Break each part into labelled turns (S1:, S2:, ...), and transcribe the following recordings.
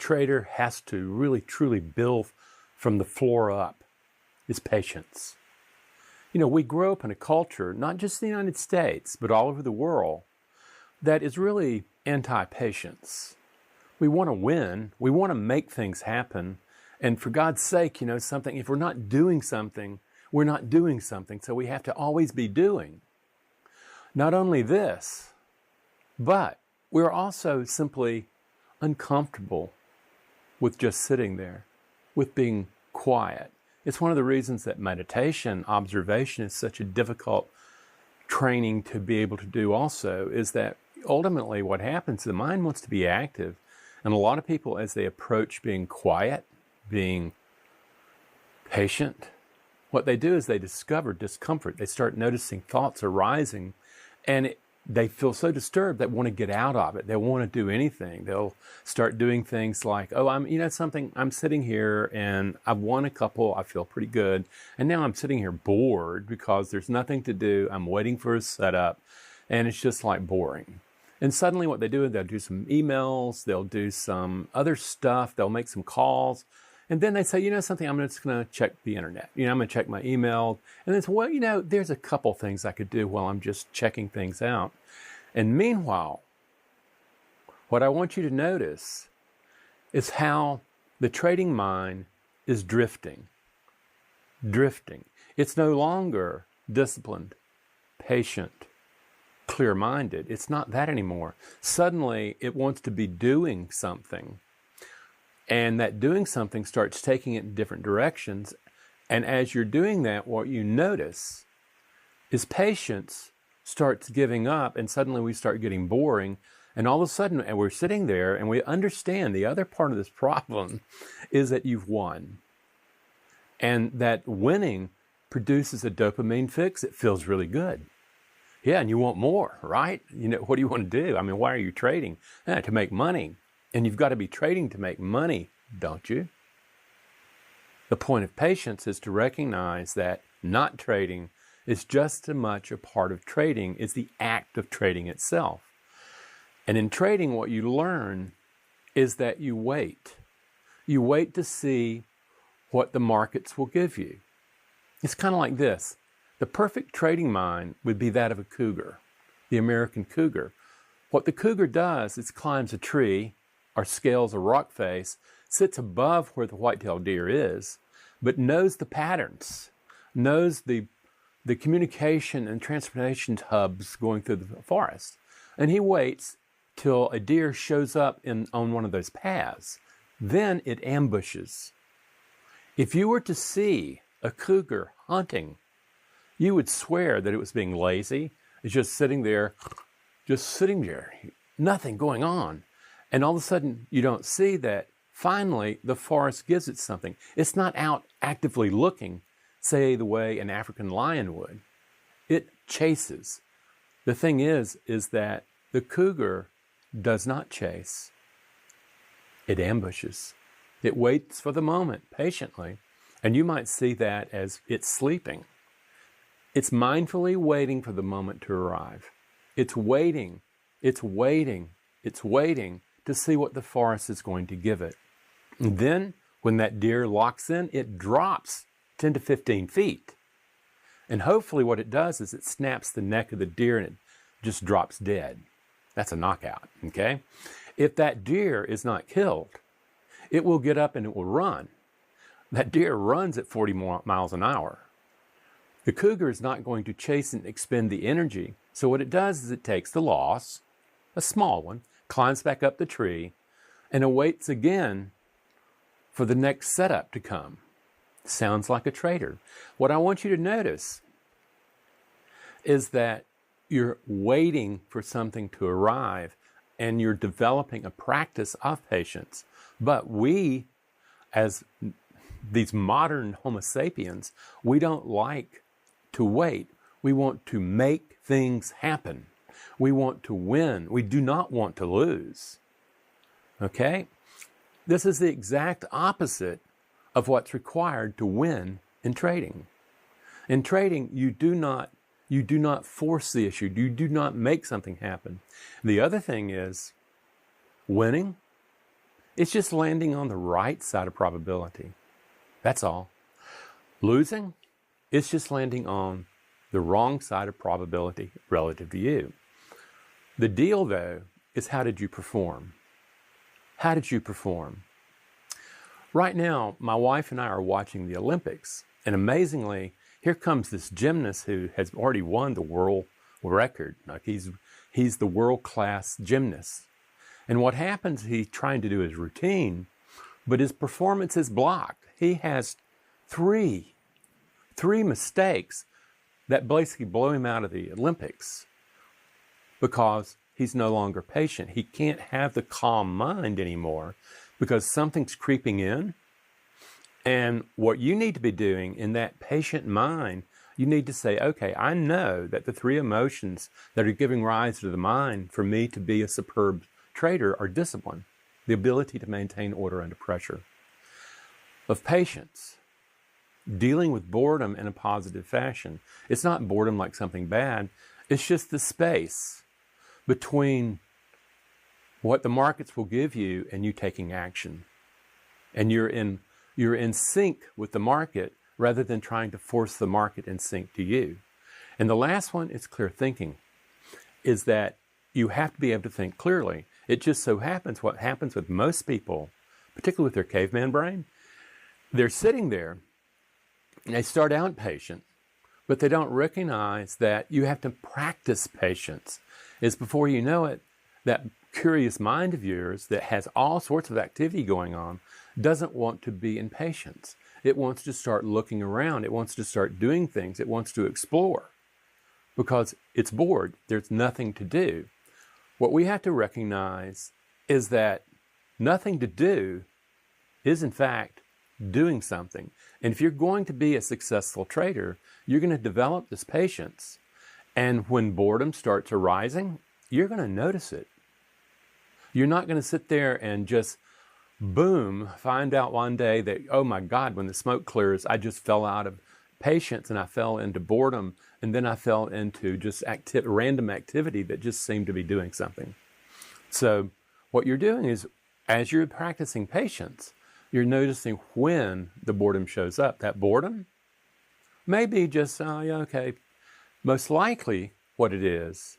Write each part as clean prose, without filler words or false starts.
S1: trader has to really truly build from the floor up is patience. You know, we grow up in a culture, not just in the United States, but all over the world, that is really anti-patience. We want to win. We want to make things happen. And for God's sake, you know, something, if we're not doing something, we're not doing something. So we have to always be doing. Not only this, but we're also simply uncomfortable with just sitting there, with being quiet. It's one of the reasons that meditation, observation is such a difficult training to be able to do also, is that ultimately what happens, the mind wants to be active. And a lot of people, as they approach being quiet, being patient, what they do is they discover discomfort. They start noticing thoughts arising, and they feel so disturbed they want to get out of it. They want to do anything. They'll start doing things like, oh, I'm sitting here and I've won a couple, I feel pretty good. And now I'm sitting here bored because there's nothing to do. I'm waiting for a setup and it's just like boring. And suddenly what they do is they'll do some emails, they'll do some other stuff, they'll make some calls. And then they say, you know something, I'm just going to check the internet. You know, I'm going to check my email. And then say, well, you know, there's a couple things I could do while I'm just checking things out. And meanwhile, what I want you to notice is how the trading mind is drifting. Drifting. It's no longer disciplined, patient, clear-minded. It's not that anymore. Suddenly, it wants to be doing something. And that doing something starts taking it in different directions. And as you're doing that, what you notice is patience starts giving up, and suddenly we start getting boring. And all of a sudden, and we're sitting there and we understand the other part of this problem is that you've won. And that winning produces a dopamine fix. It feels really good. Yeah, and you want more, right? You know, what do you want to do? I mean, why are you trading? To make money. And you've got to be trading to make money, don't you? The point of patience is to recognize that not trading is just as much a part of trading as the act of trading itself. And in trading, what you learn is that you wait. You wait to see what the markets will give you. It's kind of like this. The perfect trading mind would be that of a cougar, the American cougar. What the cougar does is climbs a tree or scales a rock face, sits above where the white-tailed deer is, but knows the patterns, knows the communication and transportation hubs going through the forest. And he waits till a deer shows up on one of those paths. Then it ambushes. If you were to see a cougar hunting, you would swear that it was being lazy. It's just sitting there, nothing going on. And all of a sudden, you don't see that finally the forest gives it something. It's not out actively looking, say the way an African lion would. It chases. The thing is that the cougar does not chase. It ambushes. It waits for the moment patiently. And you might see that as it's sleeping. It's mindfully waiting for the moment to arrive. It's waiting. It's waiting. It's waiting to see what the forest is going to give it. And then, when that deer locks in, it drops 10 to 15 feet. And hopefully what it does is it snaps the neck of the deer and it just drops dead. That's a knockout, okay? If that deer is not killed, it will get up and it will run. That deer runs at 40 miles an hour. The cougar is not going to chase and expend the energy. So what it does is it takes the loss, a small one, climbs back up the tree, and awaits again for the next setup to come. Sounds like a trader. What I want you to notice is that you're waiting for something to arrive and you're developing a practice of patience. But we, as these modern Homo sapiens, we don't like to wait. We want to make things happen. We want to win. We do not want to lose. Okay? This is the exact opposite of what's required to win in trading. In trading, you do not force the issue. You do not make something happen. The other thing is, winning It's just landing on the right side of probability. That's all. Losing, it's just landing on the wrong side of probability relative to you. The deal, though, is how did you perform? How did you perform? Right now, my wife and I are watching the Olympics, and amazingly, here comes this gymnast who has already won the world record. Like he's the world-class gymnast. And what happens, he's trying to do his routine, but his performance is blocked. He has three mistakes that basically blow him out of the Olympics because he's no longer patient. He can't have the calm mind anymore because something's creeping in. And what you need to be doing in that patient mind, you need to say, okay, I know that the three emotions that are giving rise to the mind for me to be a superb trader are discipline, the ability to maintain order under pressure, of patience, dealing with boredom in a positive fashion. It's not boredom like something bad. It's just the space between what the markets will give you and you taking action. And you're in sync with the market rather than trying to force the market in sync to you. And the last one is clear thinking, is that you have to be able to think clearly. It just so happens what happens with most people, particularly with their caveman brain, they're sitting there and they start out patient, but they don't recognize that you have to practice patience. It's before you know it, that curious mind of yours that has all sorts of activity going on doesn't want to be in patience. It wants to start looking around. It wants to start doing things. It wants to explore because it's bored. There's nothing to do. What we have to recognize is that nothing to do is, in fact, doing something. And if you're going to be a successful trader, you're going to develop this patience. And when boredom starts arising, you're going to notice it. You're not going to sit there and just, boom, find out one day that, oh my God, when the smoke clears, I just fell out of patience and I fell into boredom. And then I fell into just random activity that just seemed to be doing something. So what you're doing is, as you're practicing patience, you're noticing when the boredom shows up. That boredom may be just, oh, yeah, okay. Most likely what it is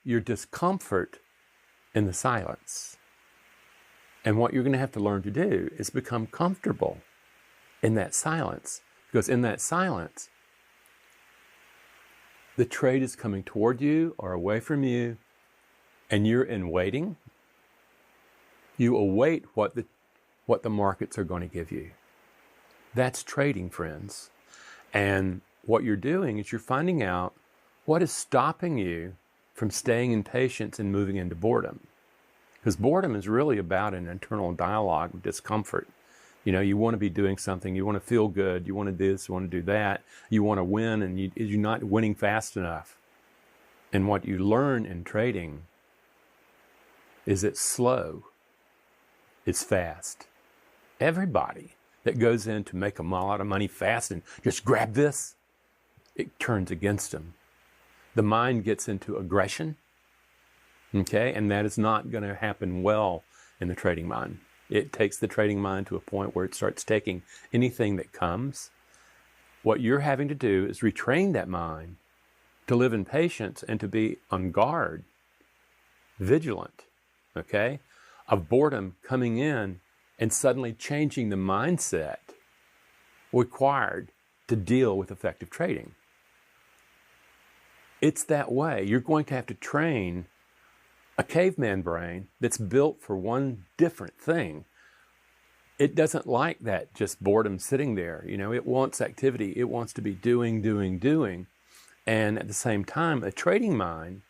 S1: your discomfort in the silence. And what you're going to have to learn to do is become comfortable in that silence. Because in that silence, the trade is coming toward you or away from you, and you're in waiting. You await what the markets are going to give you. That's trading, friends. And what you're doing is you're finding out what is stopping you from staying in patience and moving into boredom. Because boredom is really about an internal dialogue of discomfort. You know, you want to be doing something, you want to feel good, you want to do this, you want to do that, you want to win, and you're not winning fast enough. And what you learn in trading is it's slow, it's fast. Everybody that goes in to make a lot of money fast and just grab this, it turns against them. The mind gets into aggression, okay? And that is not going to happen well in the trading mind. It takes the trading mind to a point where it starts taking anything that comes. What you're having to do is retrain that mind to live in patience and to be on guard, vigilant, okay, of boredom coming in and suddenly changing the mindset required to deal with effective trading. It's that way. You're going to have to train a caveman brain that's built for one different thing. It doesn't like that just boredom sitting there. You know, it wants activity. It wants to be doing. And at the same time, a trading mind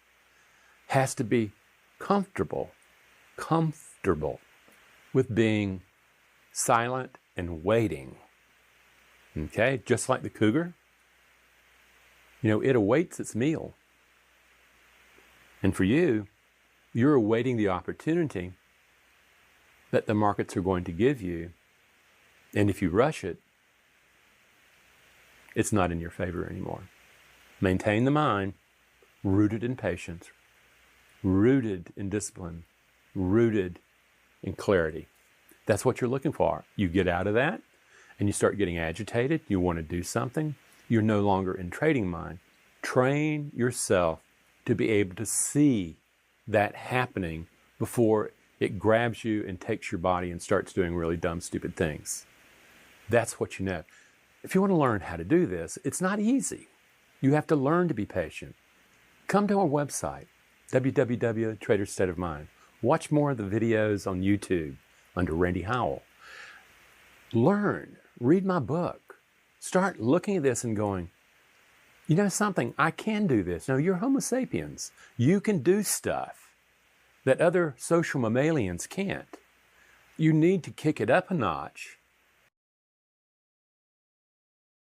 S1: has to be comfortable with being silent and waiting. Okay? Just like the cougar. You know, it awaits its meal. And for you, you're awaiting the opportunity that the markets are going to give you. And if you rush it, it's not in your favor anymore. Maintain the mind rooted in patience, rooted in discipline, rooted and clarity. That's what you're looking for. You get out of that and you start getting agitated. You want to do something. You're no longer in trading mind. Train yourself to be able to see that happening before it grabs you and takes your body and starts doing really dumb, stupid things. That's what you know. If you want to learn how to do this, it's not easy. You have to learn to be patient. Come to our website, www.Trader's State of Mind. Watch more of the videos on YouTube under Randy Howell. Learn. Read my book. Start looking at this and going, you know something, I can do this. No, you're Homo sapiens. You can do stuff that other social mammalians can't. You need to kick it up a notch